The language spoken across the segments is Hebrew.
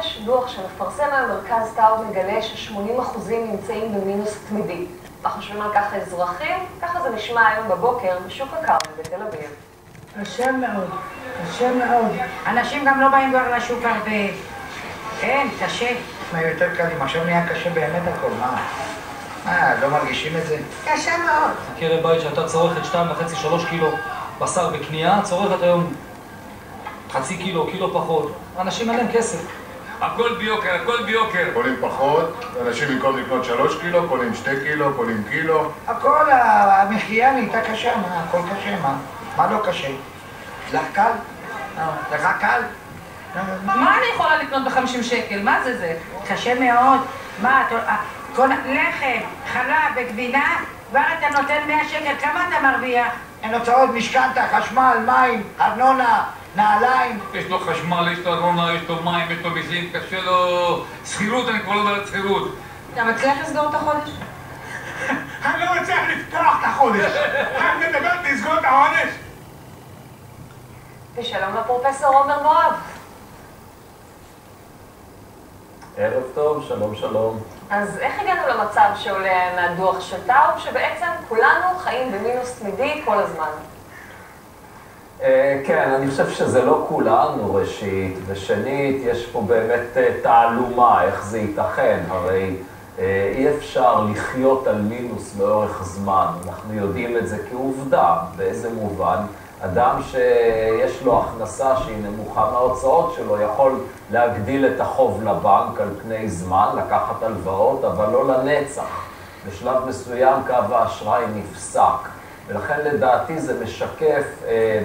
החודש, דוח שמפרסם היום מרכז טאוב מגלה ש80% נמצאים במינוס תמידי. מה חושבים על ככה אזרחים? ככה זה נשמע היום בבוקר בשוק הכרמל בתל אביב. קשה מאוד, קשה מאוד. אנשים גם לא באים כבר לשוק הרבה. כן, קשה. מה יותר קל, אם עכשיו נהיה קשה באמת הכל, מה, לא מרגישים את זה? קשה מאוד. עקרת בית שהייתה צורכת 2.5-3 קילו בשר בקנייה, צורכת היום חצי קילו, קילו פחות. אנשים אין להם כסף. הכל ביוקר, הכל ביוקר. קונים פחות, אנשים במקום לקנות 3 קילו, קונים 2 קילו, קונים קילו. הכל, המחיה נהייתה קשה, מה, הכל קשה, מה לא קשה? לך קל? לך קל? מה אני יכולה לקנות ב50 שקל? מה זה? קשה מאוד. מה, לחם, חלב וגבינה, כבר אתה נותן 100 שקל, כמה אתה מרוויח? אין הוצאות משכנתה, חשמל, מים, ארנונה, נעליים. יש לו חשמל, יש לו ארנונה, יש לו מים, יש לו מיסים, קשה לו... שכירות, אני כבר לא מדבר על שכירות. אתה מצליח לסגור את החודש? אני לא מצליח לפתוח את החודש. אני מדבר לסגור את החודש. ושלום לפרופסור עומר מואב. ערב טוב, שלום שלום. אז איך הגענו למצב שעולה מהדוח של טאוב, שבעצם כולנו חיים במינוס תמידי כל הזמן? כן, אני חושב שזה לא כולנו ראשית, ושנית, יש פה באמת תעלומה, איך זה ייתכן, הרי אי אפשר לחיות על מינוס לאורך זמן, אנחנו יודעים את זה כעובדה, באיזה מובן, אדם שיש לו הכנסה שהיא נמוכה מההוצאות שלו יכול להגדיל את החוב לבנק על פני זמן, לקחת הלוואות, אבל לא לנצח. בשלב מסוים קו האשראי נפסק, ולכן לדעתי זה משקף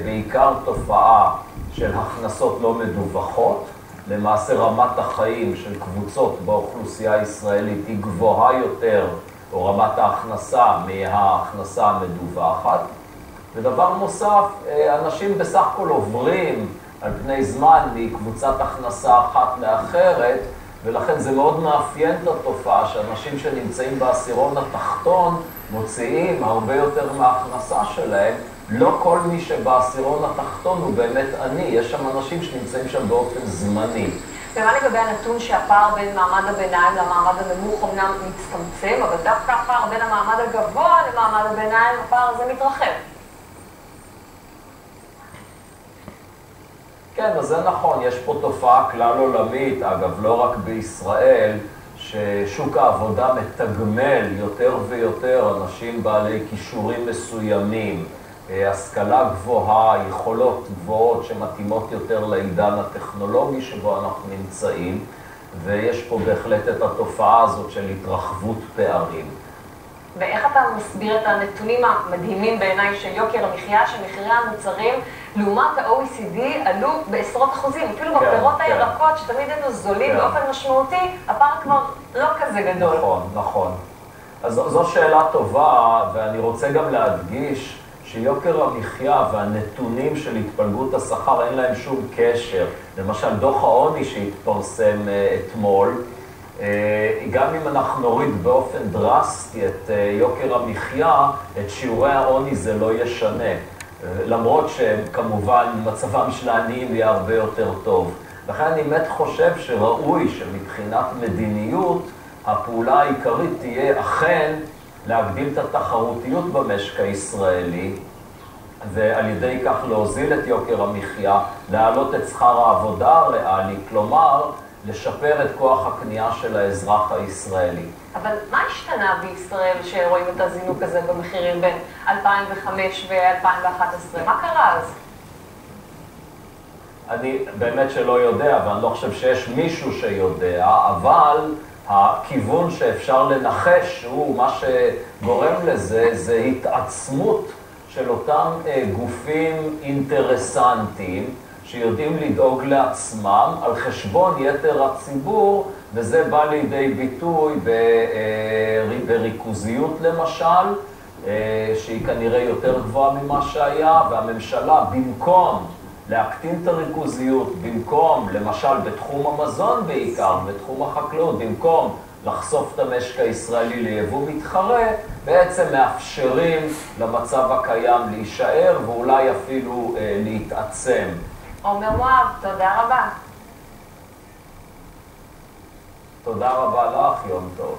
בעיקר תופעה של הכנסות לא מדווחות. למעשה רמת החיים של קבוצות באוכלוסייה הישראלית היא גבוהה יותר, או רמת ההכנסה מההכנסה המדווחת. ודבר נוסף, אנשים בסך הכל עוברים על פני זמן מקבוצת הכנסה אחת לאחרת, ולכן זה מאוד מאפיין את התופעה שאנשים שנמצאים בעשירון התחתון מוציאים הרבה יותר מההכנסה שלהם. לא כל מי שבעשירון התחתון הוא באמת עני, יש שם אנשים שנמצאים שם באופן זמני. ומה לגבי הנתון שהפער בין מעמד הביניים למעמד הנמוך אמנם מצטמצם, אבל דווקא הפער בין המעמד הגבוה למעמד הביניים, הפער הזה מתרחב? כן, אז זה נכון, יש פה תופעה כלל עולמית, אגב, לא רק בישראל, ששוק העבודה מתגמל יותר ויותר אנשים בעלי כישורים מסוימים, השכלה גבוהה, יכולות גבוהות שמתאימות יותר לעידן הטכנולוגי שבו אנחנו נמצאים, ויש פה בהחלט את התופעה הזאת של התרחבות פערים. ואיך אתה מסביר את הנתונים המדהימים בעיניי של יוקר המחיה, שמחירי המוצרים לעומת ה-OECD עלו בעשרות אחוזים, אפילו בפירות הירקות שתמיד היינו זולים באופן משמעותי, הפער כבר לא כזה גדול. נכון, נכון. אז זו שאלה טובה, ואני רוצה גם להדגיש שיוקר המחיה והנתונים של התפלגות השכר אין להם שום קשר. למשל, דוח העוני שהתפרסם אתמול, גם אם אנחנו נוריד באופן דרסטי את יוקר המחיה, את שיעורי העוני זה לא ישנה. למרות שכמובן מצבם של העניים יהיה הרבה יותר טוב. לכן אני באמת חושב שראוי שמבחינת מדיניות, הפעולה העיקרית תהיה אכן להגדיל את התחרותיות במשק הישראלי, ועל ידי כך להוזיל את יוקר המחיה, להעלות את שכר העבודה הריאלי, כלומר, לשפר את כוח הקנייה של האזרח הישראלי. אבל מה השתנה בישראל שרואים את הזינוק הזה במחירים בין 2005 ו-2011? מה קרה אז? אני באמת שלא יודע, ואני לא חושב שיש מישהו שיודע, אבל הכיוון שאפשר לנחש הוא מה שגורם לזה, זה התעצמות של אותם גופים אינטרסנטיים, שיודעים לדאוג לעצמם על חשבון יתר הציבור, וזה בא לידי ביטוי בריכוזיות למשל, שהיא כנראה יותר גבוהה ממה שהיה, והממשלה במקום להקטין את הריכוזיות, במקום, למשל בתחום המזון בעיקר, בתחום החקלאות, במקום לחשוף את המשק הישראלי ליבוא מתחרה, בעצם מאפשרים למצב הקיים להישאר ואולי אפילו להתעצם. עומר מואב, תודה רבה. תודה רבה לך, יום טוב.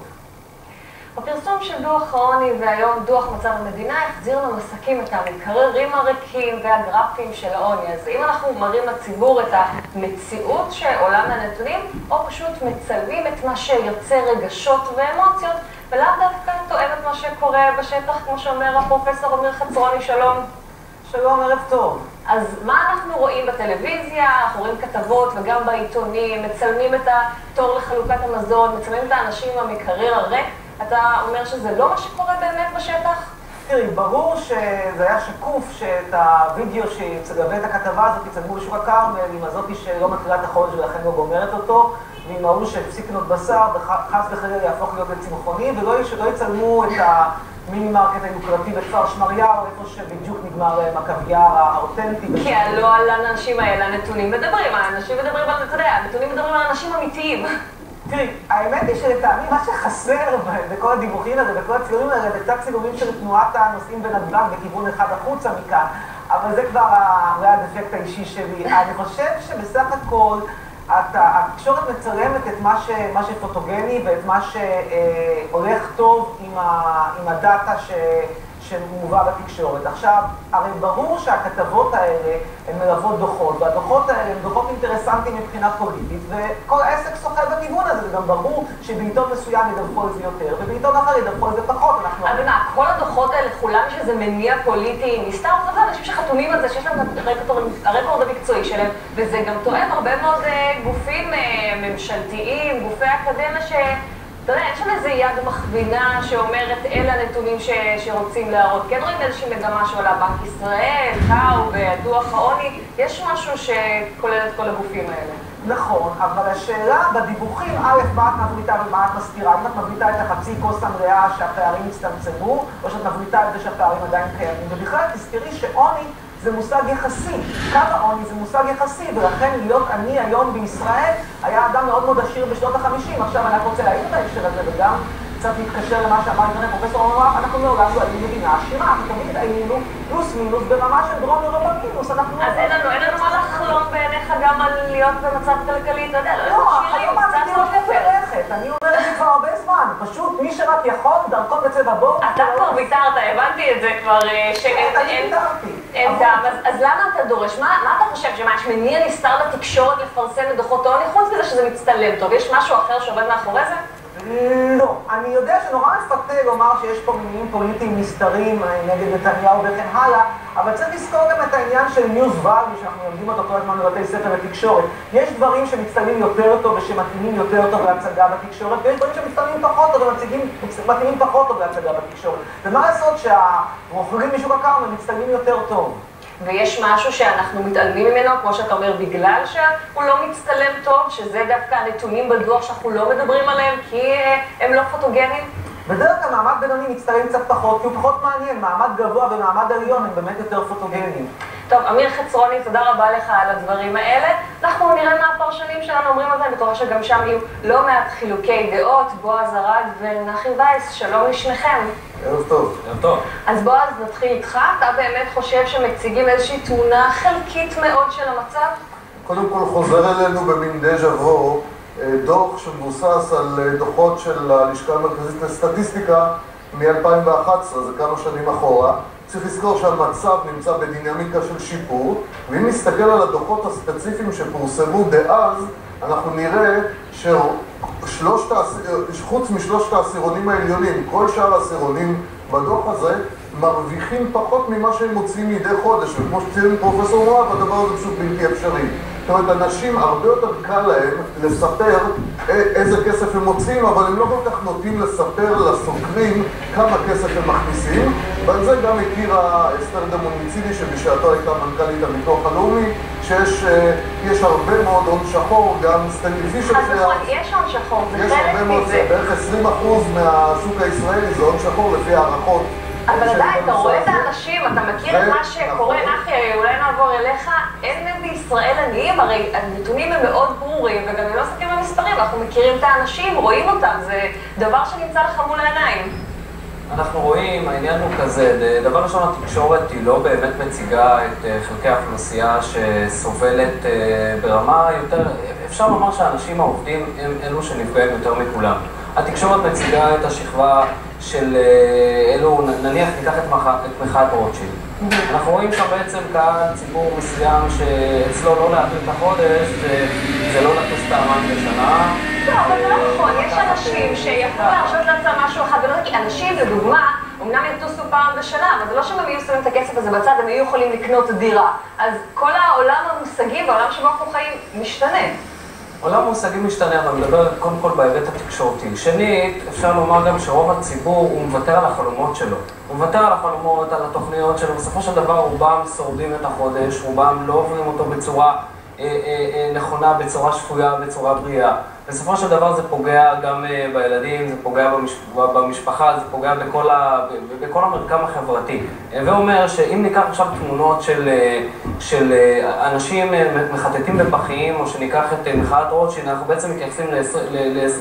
הפרסום של דוח העוני והיום דוח מצב המדינה החזיר למסכים את המקררים הריקים והגרפים של העוני. אז אם אנחנו מראים לציבור את המציאות שעולה מהנתונים, או פשוט מצלמים את מה שיוצא רגשות ואמוציות, ולאו דווקא תואם את מה שקורה בשטח, כמו שאומר הפרופסור אמיר חצרוני, שלום. שלום, ערב טוב. אז מה אנחנו רואים בטלוויזיה, אנחנו רואים כתבות וגם בעיתונים, מצלמים את התור לחלוקת המזון, מצלמים את האנשים במקרר הריק. אתה אומר שזה לא מה שקורה באמת בשטח? תראי, ברור שזה היה שקוף שאת הוידאו שגבי את הכתבה הזאת יצלמו בשוק הכרמל, עם הזאתי שלא מכירה את החודש ולכן לא גומרת אותו, ועם ההוא שהפסיק לקנות בשר וחס וחלילה יהפוך להיות לצמחוני, שלא יצלמו את המיני מרקט היוקרתי בכפר שמריהו, איפה שבדיוק נגמר הקוויאר האותנטי. כי לא על האנשים האלה הנתונים מדברים, האנשים מדברים על, אתה יודע, הנתונים מדברים על אנשים אמיתיים. תראי, האמת היא שלטעמי מה שחסר בכל הדיווחים האלה, בכל הצילומים האלה, זה קצת צילומים של תנועת הנוסעים בנתב"ג בכיוון אחד החוצה מכאן, אבל זה כבר אולי הדפקט האישי שלי. אני חושב שבסך הכל התקשורת מצלמת את מה שפוטוגני ואת מה שהולך טוב עם הדאטה שמובא בתקשורת. עכשיו, הרי ברור שהכתבות האלה הן מלוות דוחות, והדוחות האלה הן דוחות אינטרסנטיים מבחינה פוליטית, וכל העסק שוחה בכיוון הזה, וגם ברור שבעיתון מסוים ידווחו על זה יותר, ובעיתון אחר ידווחו על זה פחות. אבל מה, כל הדוחות האלה, כולם יש איזה מניע פוליטי, מסתם זה אנשים שחתומים על זה, שיש להם הרקורד המקצועי שלהם, וזה גם תואם הרבה מאוד גופים ממשלתיים, גופי אקדמיה אתה יודע, אין שם איזה יד מכווינה שאומרת אלה הנתונים שרוצים להראות. כן רואים איזושהי מגמה שעולה בנק ישראל, קאו ודוח העוני, יש משהו שכולל את כל הגופים האלה. נכון, אבל השאלה בדיווחים, א', מה את מבליטה ומה את מסתירה? אם את מבליטה את החצי כוס המלאה שהפערים הצטמצמו, או שאת מבליטה את זה שהפערים עדיין קיימים. ובכלל תזכרי שעוני זה מושג יחסי. קו העוני זה מושג יחסי, ולכן להיות עני היום בישראל היה אדם מאוד מאוד עשיר בשנות ה-50. עכשיו אני רוצה להעיר את ההקשר הזה, וגם קצת להתקשר למה שאמר לפני פרופסור אמר, אנחנו מעולם לא היינו מדינה עשירה, אנחנו תמיד היינו פלוס מינוס ברמה של דרום אירופה מינוס, אנחנו... אז אין לנו מה לחלום בעיניך גם על להיות במצב כלכלי, אתה יודע, לא עשירים, קצת לא ללכת. אני אומרת את זה כבר הרבה זמן, פשוט מי שרק יכול, דרכון בצבע בור... אתה כבר ויתרת, הבנתי את זה כבר אין טעם, אז למה אתה דורש? מה אתה חושב, יש מניע נסתר לתקשורת לפרסם את דוחות העוני, חוץ מזה שזה מצטלם טוב, יש משהו אחר שעובד מאחורי זה? לא. אני יודע שנורא מפתה לומר שיש פה מניעים פוליטיים נסתרים נגד נתניהו וכן הלאה, אבל צריך לזכור גם את העניין של news value, שאנחנו לומדים אותו כל הזמן בבתי ספר לתקשורת. יש דברים שמצטלמים יותר טוב ושמתאימים יותר טוב להצגה בתקשורת, ויש דברים שמצטלמים פחות טוב ומתאימים פחות טוב להצגה בתקשורת. ומה לעשות שהרוכבים משוק הכרמל מצטלמים יותר טוב? ויש משהו שאנחנו מתעלמים ממנו, כמו שאתה אומר, בגלל שהוא לא מצטלם טוב, שזה דווקא הנתונים בדוח שאנחנו לא מדברים עליהם, כי הם לא פוטוגנים? בדרך כלל מעמד בינוני מצטלם קצת פחות, כי הוא פחות מעניין, מעמד גבוה ומעמד עליון הם באמת יותר פוטוגנים. טוב, אמיר חצרוני, תודה רבה לך על הדברים האלה. אנחנו נראה מה הפרשנים שלנו אומרים על זה, בתור שגם שם יהיו לא מעט חילוקי דעות, בועז ארד ונחי וייס, שלום לשניכם. ערב טוב. ערב טוב. אז בועז, נתחיל איתך. אתה באמת חושב שמציגים איזושהי תמונה חלקית מאוד של המצב? קודם כל חוזר אלינו במין דז'ה וו, דוח שמבוסס על דוחות של הלשכה המרכזית לסטטיסטיקה מ-2011, זה כמה שנים אחורה. צריך לזכור שהמצב נמצא בדינמיקה של שיפור, ואם נסתכל על הדוחות הספציפיים שפורסמו דאז, אנחנו נראה שחוץ משלושת העשירונים העליונים, כל שאר העשירונים בדוח הזה מרוויחים פחות ממה שהם מוצאים מדי חודש, וכמו שציין פרופסור מואב, הדבר הזה פשוט בלתי אפשרי. זאת אומרת, אנשים הרבה יותר קל להם לספר איזה כסף הם מוצאים, אבל הם לא כל כך נוטים לספר לסוקרים כמה כסף הם מכניסים, ועל זה גם הכירה אסתר דמוניצילי, שבשעתו הייתה מנכ"לית הביטוח הלאומי, שיש הרבה מאוד הון שחור, גם סטנלי פישר. אז נכון, יש הון שחור, זה חלק מזה. בערך 20% מהשוק הישראלי זה הון שחור לפי הערכות. אבל עדיין, אתה רואה את האנשים, אתה מכיר את מה שקורה, נחי, אולי נעבור אליך, אין בישראל עניים, הרי הנתונים הם מאוד ברורים, וגם הם לא עסקים במספרים, אנחנו מכירים את האנשים, רואים אותם, זה דבר שנמצא לך מול העיניים. אנחנו רואים, העניין הוא כזה, דבר ראשון, התקשורת היא לא באמת מציגה את חלקי האוכלוסייה שסובלת ברמה יותר, אפשר לומר שהאנשים העובדים הם אלו שנפגעים יותר מכולם. התקשורת מציגה את השכבה של אלו, נניח ניקח את מחאת רוטשילד. אנחנו רואים שם בעצם קהל ציבור מסוים שאצלו לא להעביר את החודש, זה לא לטוס פעמיים בשנה. לא, אבל זה לא נכון, יש אנשים שיכולו להרשות לעצמם משהו אחד, כי אנשים, לדוגמה, אמנם יטוסו פעם בשנה, אבל זה לא שהם היו שמים את הכסף הזה בצד, הם היו יכולים לקנות דירה. אז כל העולם המושגים והעולם שבו אנחנו חיים משתנה. עולם המושגים משתנה, אבל מדבר קודם כל בהיבט התקשורתי. שנית, אפשר לומר גם שרוב הציבור הוא מוותר על החלומות שלו. הוא מוותר על החלומות, על התוכניות שלו. בסופו של דבר רובם שורדים את החודש, רובם לא עוברים אותו בצורה נכונה, בצורה שפויה, בצורה בריאה. בסופו של דבר זה פוגע גם בילדים, זה פוגע במשפחה, זה פוגע בכל המרקם החברתי. ואומר שאם ניקח עכשיו תמונות של אנשים מחטטים בפחים, או שניקח את מחאת רוטשילד, אנחנו בעצם מתייחסים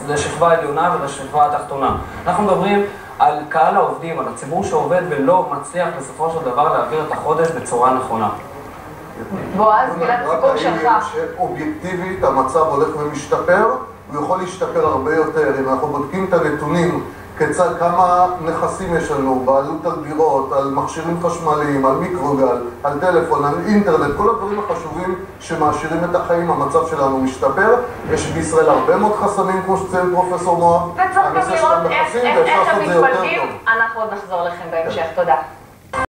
לשכבה העליונה ולשכבה התחתונה. אנחנו מדברים על קהל העובדים, על הציבור שעובד ולא מצליח בסופו של דבר להעביר את החודש בצורה נכונה. בועז, גלעד, סיפור שלך. שאובייקטיבית המצב הולך ומשתפר, הוא יכול להשתפר הרבה יותר. אם אנחנו בודקים את הנתונים, כמה נכסים יש לנו, בעלות על דירות, על מכשירים חשמליים, על מיקרוגל, על טלפון, על אינטרנט, כל הדברים החשובים שמעשירים את החיים, המצב שלנו משתפר. יש בישראל הרבה מאוד חסמים, כמו שציין פרופסור מואב. וצריך גם לראות איך הם מתפלגים. אנחנו עוד נחזור לכם בהמשך. תודה.